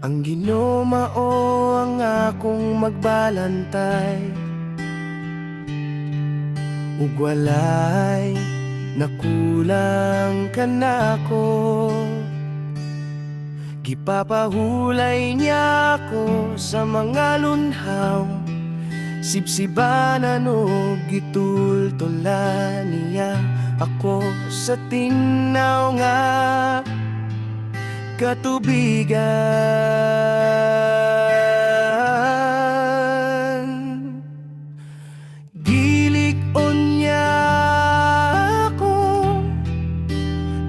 Ang ginumao ang akong magbalantay, ug walay nakulang kanako. Gipapahulay niya ako sa mga lunhaw, sibsibanan ug gitultulan niya ako sa tingnaw nga katubigan. Gilig-on niya ako,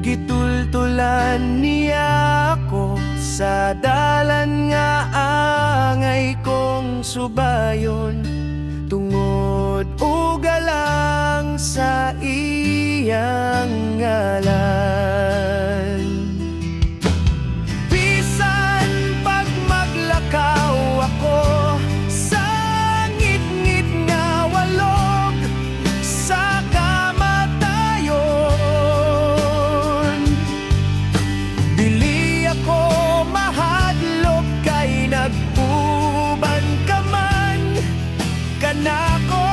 gitultulan niya ako sa dalan nga angay kong subayon, tungod ug galang sa iyang ngalan. Bisan pag maglakaw ako sa ngit-ngit nga walog, sa kamatayon, dili ako mahadlok kay nag-uban ka man kanako.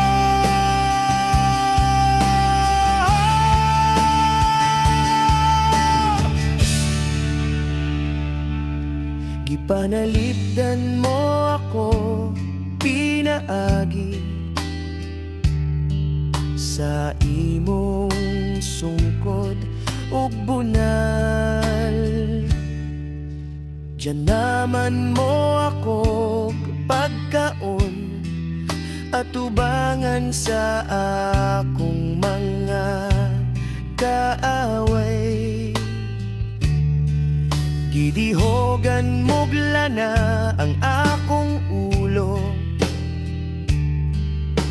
Gipanalipdan mo ako pinaagi sa imong sungkod ug bunal. Diyan naman mo ako pagkaon at tubangan sa akong mga kaaway. Gidihogan mugla na ang akong ulo,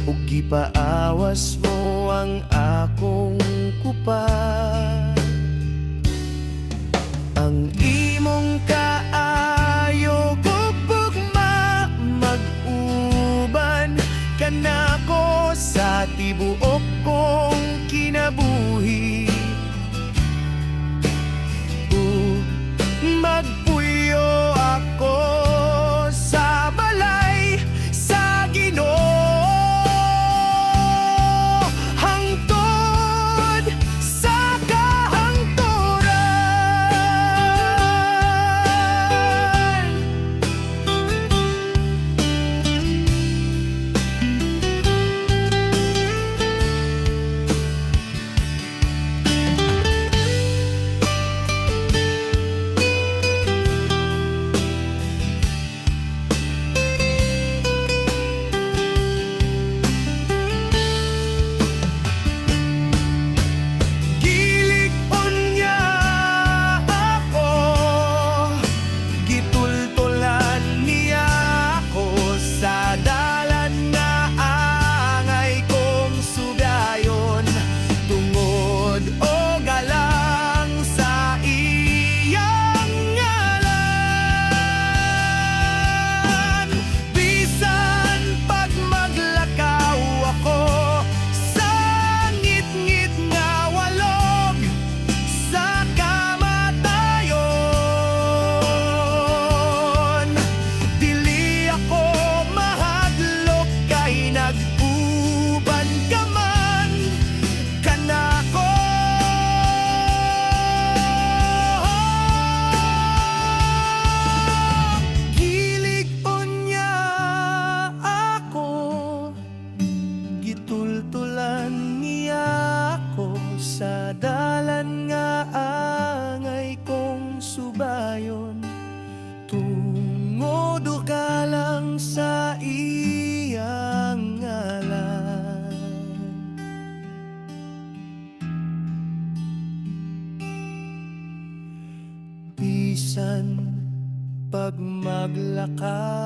ug gipaawas mo ang akong kupa. Ang imong kaayo gugma mag-uban kanako sa tibuok kong kinabuhi. Magpuyo ako sa balay sa Ginoo, hangtod sa kahangturan. Gitultulan niya ako sa dalan nga angay kong subayon, tungod ka lang sa iyang ngalan. Bisan pag maglakaw